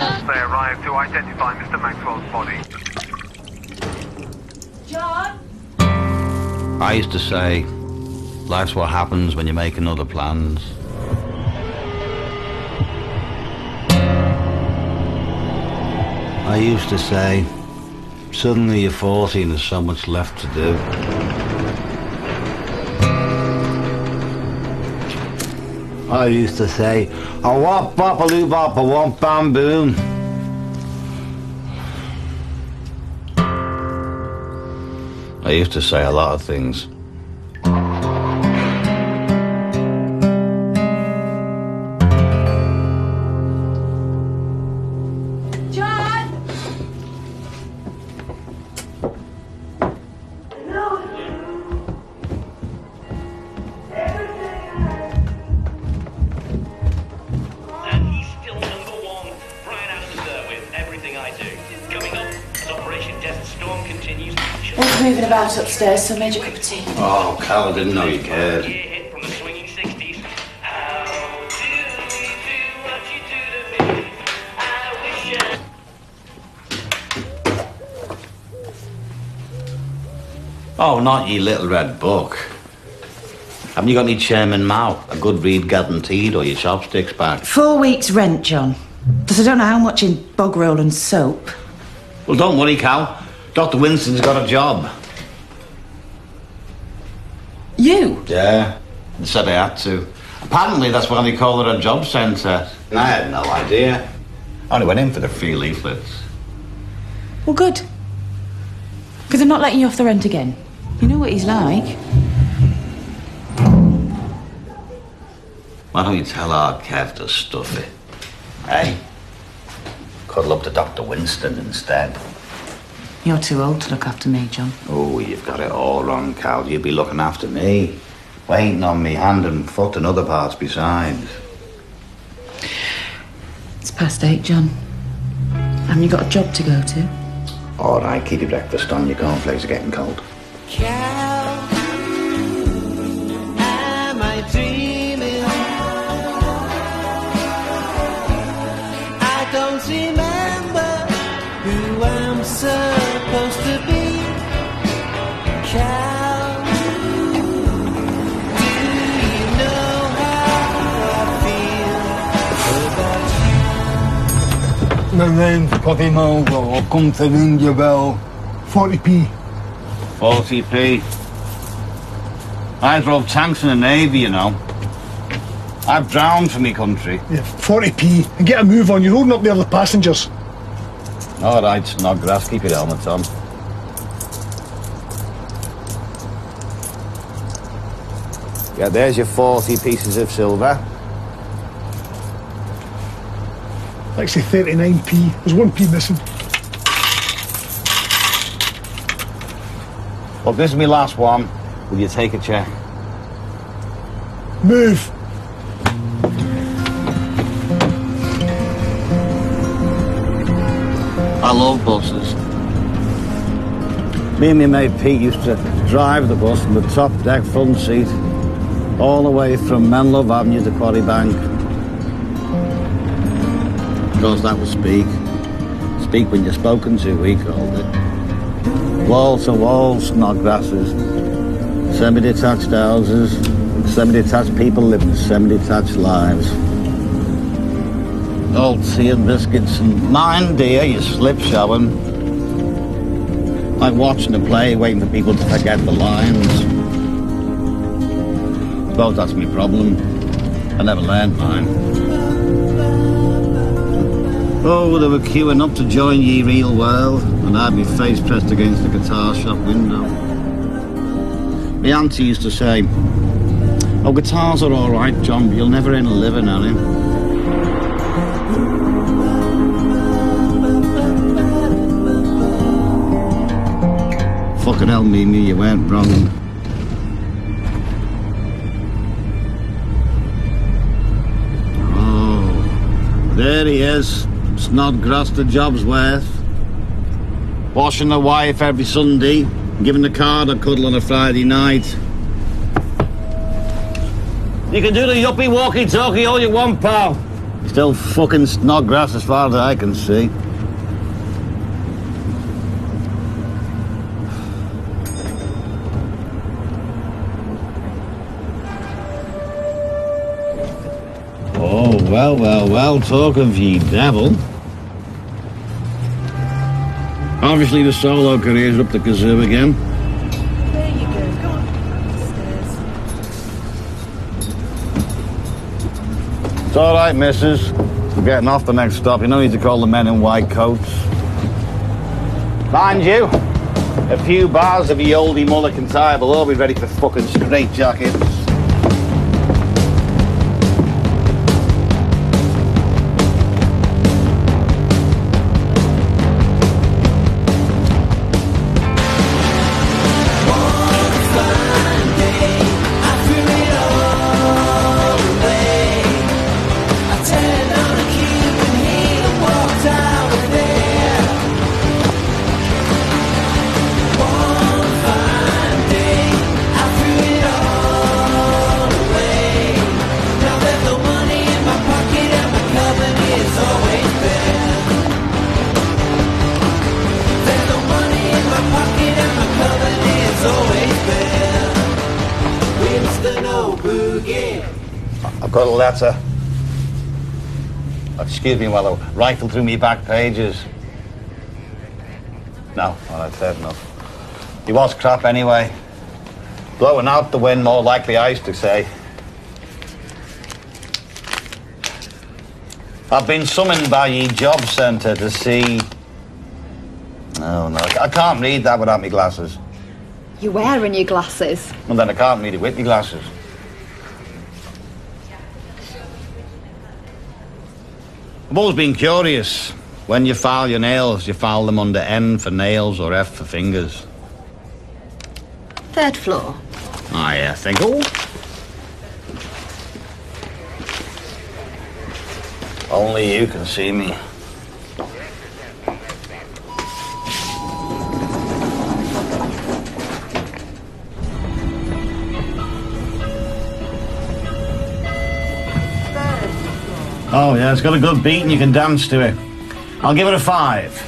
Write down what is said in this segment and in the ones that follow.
They arrived to identify Mr. Maxwell's body. John? I used to say, life's what happens when you're making other plans. I used to say, suddenly you're 40 and there's so much left to do. I used to say, I want bop-a-loo bop, I want bam boom. I used to say a lot of things. Moving about upstairs, so I made you a cup of tea. Oh, Cal, I didn't know you cared. From the swinging 60s. How do we do what you do to me? I wish Oh, not ye little red book. Haven't you got any Chairman Mao? A good read guaranteed, or your chopsticks back? 4 weeks' rent, John. Plus I don't know how much in bog roll and soap. Well, don't worry, Cal. Dr. Winston's got a job. You? Yeah, they said I had to. Apparently that's why they call it a job centre. And I had no idea. I only went in for the free leaflets. Well, good. Because I'm not letting you off the rent again. You know what he's like. Why don't you tell our Kev to stuff it? Eh? Cuddle up to Dr. Winston instead. You're too old to look after me, John. Oh, you've got it all wrong, Cal. You'll be looking after me. Waiting on me hand and foot and other parts besides. It's past 8, John. Haven't you got a job to go to? All right, keep your breakfast on. Your cornflakes are getting cold. Cal, am I dreaming? I don't remember who I'm supposed to be. Cal, do you know how I feel about you? My name's Cotty Mulder. I've come to ring your bell. 40p. 40p. I drove tanks in the Navy, you know. I've drowned for me country. Yeah, 40p. And get a move on. You're holding up the other passengers. All right, Snodgrass, keep your helmet on. Yeah, there's your 40 pieces of silver. Actually, 39p. There's 1p missing. Well, this is my last one. Will you take a check? Move. I love buses. Me and my mate Pete used to drive the bus in the top deck front seat all the way from Menlove Avenue to Quarry Bank. Of course, that was speak. Speak when you're spoken to, we called it. Wall to wall Snodgrasses. Semi-detached houses. Semi-detached people living semi-detached lives. Old tea and biscuits and mind, dear, you slip showing. Like watching a play, waiting for people to forget the lines. Suppose that's my problem. I never learned mine. Oh, they were queuing up to join ye real world, and I had my face pressed against the guitar shop window. My auntie used to say, oh, guitars are all right, John, but you'll never earn a living at him. Fucking hell, Mimi, you weren't wrong. Oh, there he is, Snodgrass the jobsworth. Washing the wife every Sunday, giving the card a cuddle on a Friday night. You can do the yuppie walkie-talkie all you want, pal. Still fucking Snodgrass as far as I can see. Oh, well, talk of ye devil. Obviously the solo career's up the kazoo again. There you go. Go on. Upstairs. It's all right, missus. We're getting off the next stop. You no need to call the men in white coats. Mind you, a few bars of the oldie mulligan tie will all be ready for fucking straight jackets. I've got a letter. Excuse me while I rifle through me back pages. No, well, that's fair enough. He was crap anyway. Blowing out the wind, more likely, I used to say. I've been summoned by ye job centre to see... Oh, no, I can't read that without me glasses. You're wearing your glasses. Well, then I can't read it with me glasses. I've always been curious. When you file your nails, you file them under N for nails or F for fingers. 3rd floor. Oh, yeah, think. Oh. Only you can see me. Oh, yeah, it's got a good beat and you can dance to it. I'll give it a 5.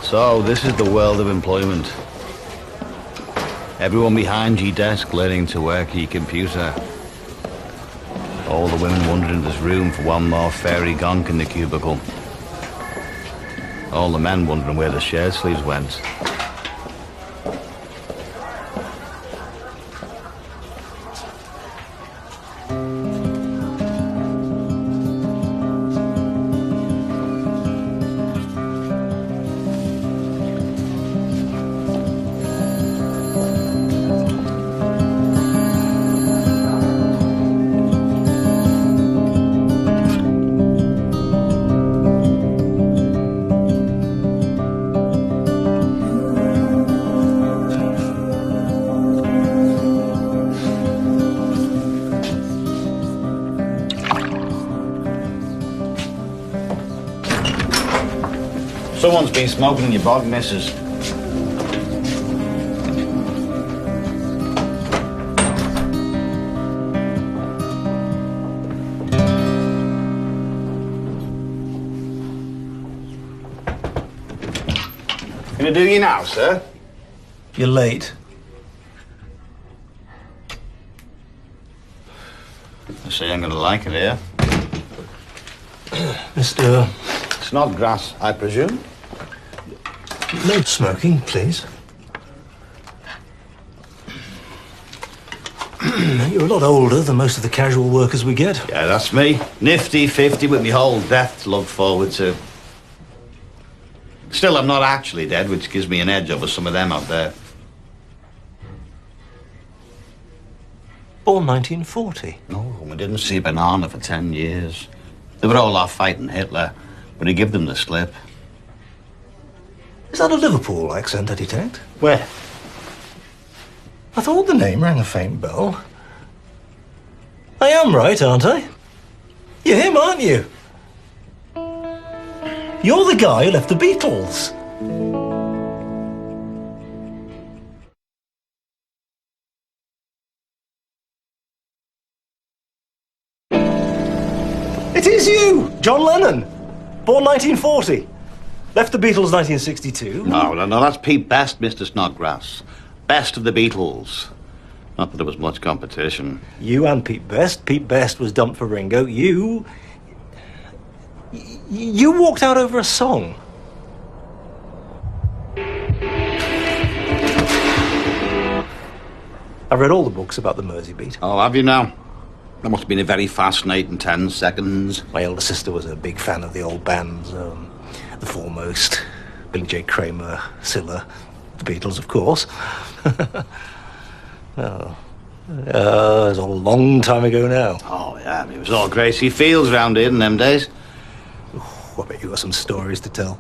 So, this is the world of employment. Everyone behind your desk learning to work your computer. All the women wandering this room for one more fairy gonk in the cubicle. All the men wondering where the shirt sleeves went. Someone's been smoking in your bog, missus. Gonna do you now, sir? You're late. I say I'm gonna like it here. Mr. Snodgrass, I presume? No smoking, please. You're a lot older than most of the casual workers we get. Yeah, that's me. Nifty 50 with me whole death to look forward to. Still, I'm not actually dead, which gives me an edge over some of them out there. Born 1940. No, we didn't see a banana for 10 years. They were all off fighting Hitler, but he gave them the slip. Is that a Liverpool accent I detect? Where? I thought the name rang a faint bell. I am right, aren't I? You're him, aren't you? You're the guy who left the Beatles. It is you, John Lennon. Born 1940. Left the Beatles 1962. No, that's Pete Best, Mr. Snodgrass. Best of the Beatles. Not that there was much competition. You and Pete Best. Pete Best was dumped for Ringo. You walked out over a song. I've read all the books about the Mersey beat. Oh, have you now? That must have been a very fascinating 10 seconds. My elder sister was a big fan of the old bands. The Foremost, Billy J. Kramer, Scylla, the Beatles, of course. It was a long time ago now. Oh, yeah, it was all Gracie Fields round here in them days. I bet you got some stories to tell.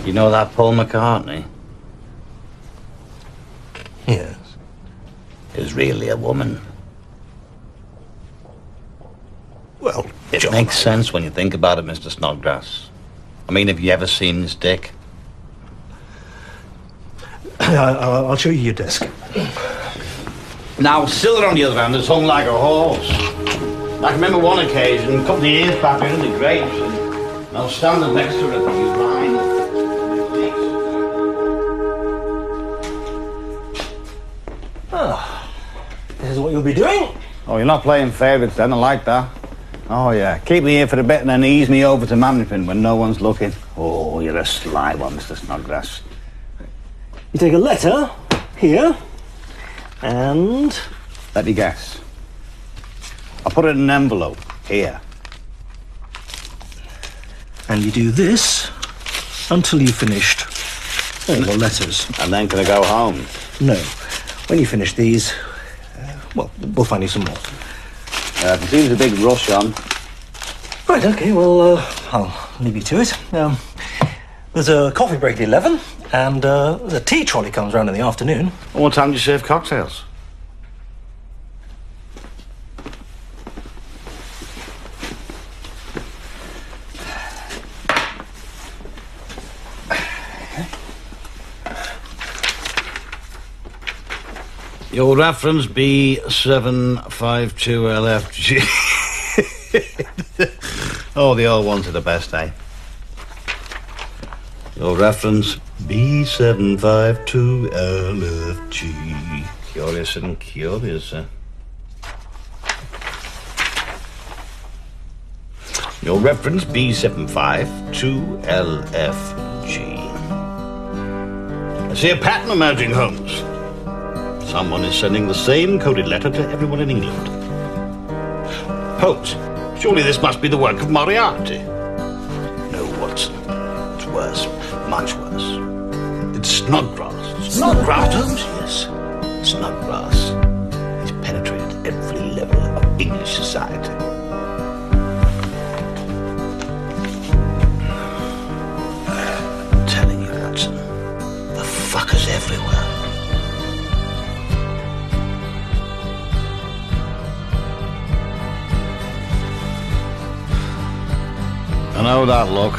You know that Paul McCartney? Yes. Is really a woman. Well, it John, makes sense when you think about it, Mr. Snodgrass. I mean, have you ever seen his dick? I'll show you your desk. Now, Scylla, on the other hand, is hung like a horse. I can remember one occasion, cut the ears back in the grapes, and I was standing next to her at the line. This is what you'll be doing? Oh, you're not playing favourites then, I like that. Oh, yeah. Keep me here for a bit and then ease me over to management when no one's looking. Oh, you're a sly one, Mr. Snodgrass. You take a letter, here, and... Let me guess. I'll put it in an envelope, here. And you do this until you've finished all the letters. And then can I go home? No. When you finish these, well, we'll find you some more. I can see there's a big rush on. Right, OK, well, I'll leave you to it. There's a coffee break at 11, and the tea trolley comes round in the afternoon. And what time do you serve cocktails? Your reference B752LFG. Oh, the old ones are the best, eh? Your reference B752LFG. Curious and curious, eh? Your reference B752LFG. I see a pattern emerging, Holmes. Someone is sending the same coded letter to everyone in England. Holmes, surely this must be the work of Moriarty. No, Watson. It's worse. Much worse. It's Snodgrass. Snodgrass, Holmes? Yes. Snodgrass. He's penetrated every level of English society. I'm telling you, Watson, the fuckers everywhere. I know that look.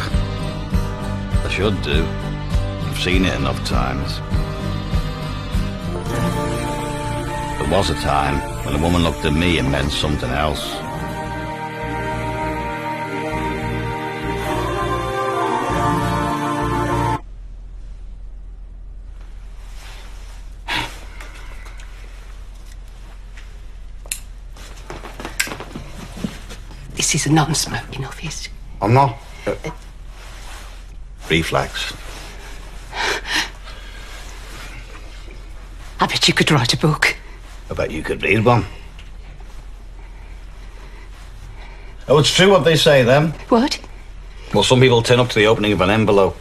I should do. I've seen it enough times. There was a time when a woman looked at me and meant something else. This is a non-smoking office. I'm not. Reflex. I bet you could write a book. I bet you could read one. Oh, it's true what they say, then. What? Well, some people turn up to the opening of an envelope.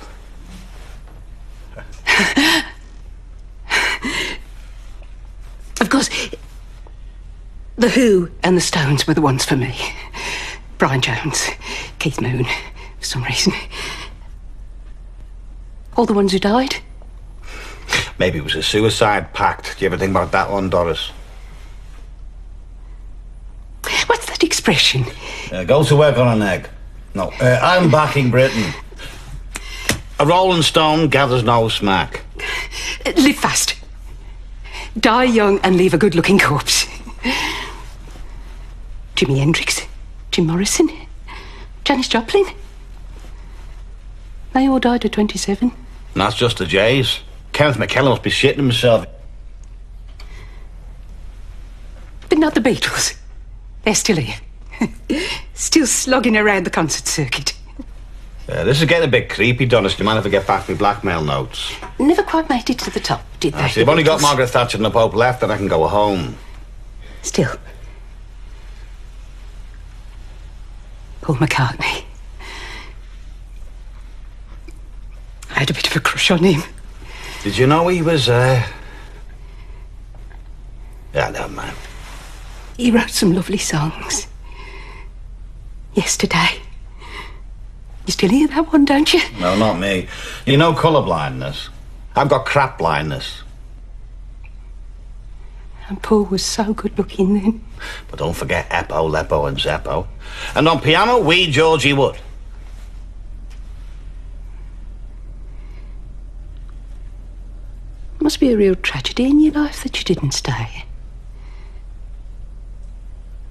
Of course, The Who and the Stones were the ones for me. Brian Jones, Keith Moon, for some reason. All the ones who died? Maybe it was a suicide pact. Do you ever think about that one, Doris? What's that expression? expression. Go to work on an egg. No, I'm backing Britain. A rolling stone gathers no smack. Live fast. Die young and leave a good-looking corpse. Jimi Hendrix, Jim Morrison, Janis Joplin. They all died at 27. And that's just the Jays. Kenneth McKellar must be shitting himself. But not the Beatles. They're still here. Still slogging around the concert circuit. This is getting a bit creepy, Doris. Do you mind if I get back my blackmail notes? Never quite made it to the top, did they? See, I've only got Margaret Thatcher and the Pope left, and I can go home. Still. Paul McCartney. I had a bit of a crush on him. Did you know he was, Yeah, never mind. He wrote some lovely songs. Yesterday. You still hear that one, don't you? No, not me. You know colour blindness. I've got crap blindness. And Paul was so good looking then. But don't forget Eppo, Lepo and Zeppo. And on piano, wee Georgie Wood. Must be a real tragedy in your life that you didn't stay.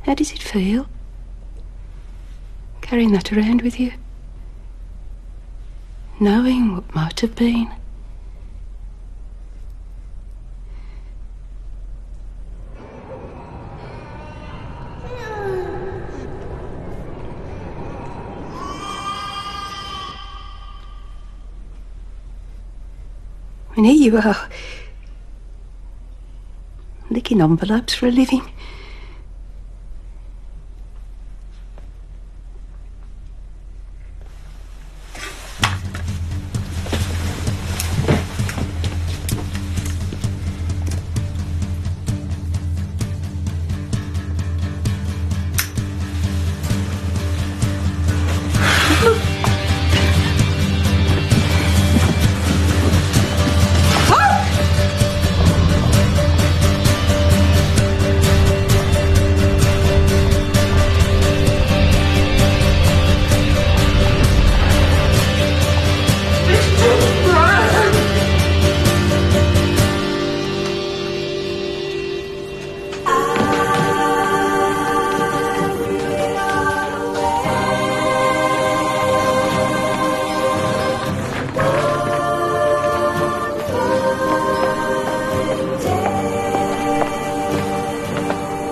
How does it feel? Carrying that around with you? Knowing what might have been? And here you are, licking envelopes for a living.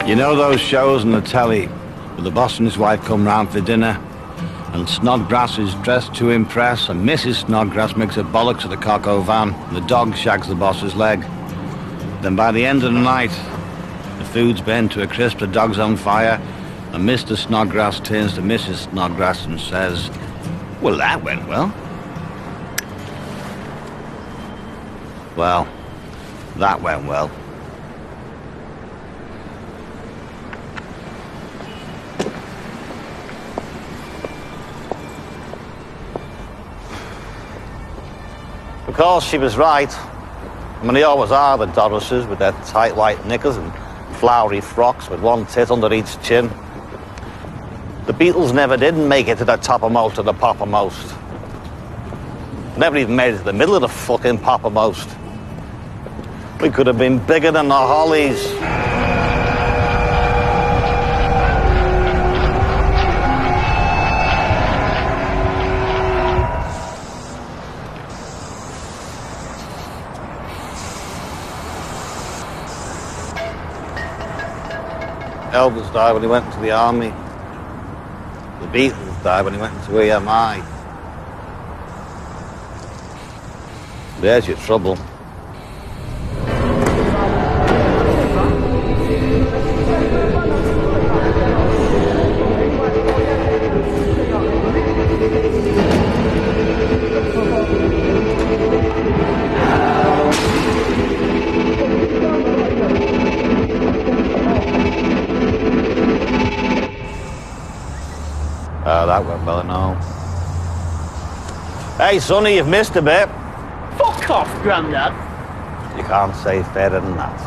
You know those shows on the telly where the boss and his wife come round for dinner and Snodgrass is dressed to impress and Mrs. Snodgrass makes a bollocks of the cock o' van and the dog shags the boss's leg. Then by the end of the night, the food's burned to a crisp, the dog's on fire, and Mr. Snodgrass turns to Mrs. Snodgrass and says, "Well, that went well." Well, that went well. Of course, she was right. I mean, they always are, the Dorises, with their tight white knickers and flowery frocks with one tit under each chin. The Beatles never did make it to the toppermost of the poppermost. Never even made it to the middle of the fucking poppermost. We could have been bigger than the Hollies. Elvis died when he went into the army. The Beatles died when he went into EMI. There's your trouble. That went well, no. Hey, Sonny, you've missed a bit. Fuck off, Grandad. You can't say fairer than that.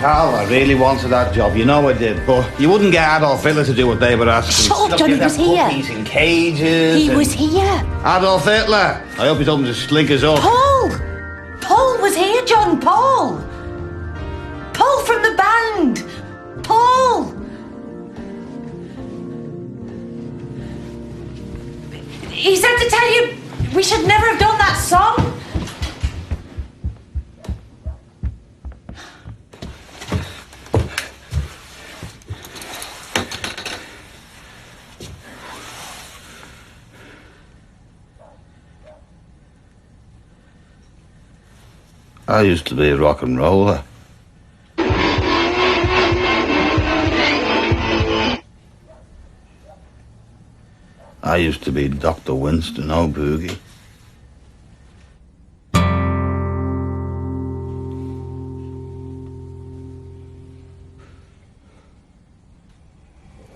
Carl, I really wanted that job. You know I did, but you wouldn't get Adolf Hitler to do what they were asking. Shut up, John, he was here. Puppies in cages. He was here. Adolf Hitler. I hope he's hoping to slink us up. Paul! Paul was here, John. Paul! Paul from the band! Paul! He said to tell you we should never have done that song. I used to be a rock and roller. I used to be Dr. Winston O'Boogie.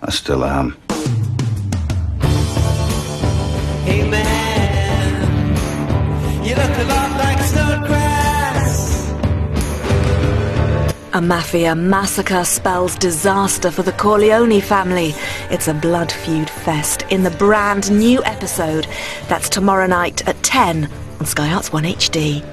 I still am. Hey man, you look a lot like Snodgrass. A mafia massacre spells disaster for the Corleone family. It's a blood feud fest in the brand new episode. That's tomorrow night at 10 on Sky Arts 1 HD.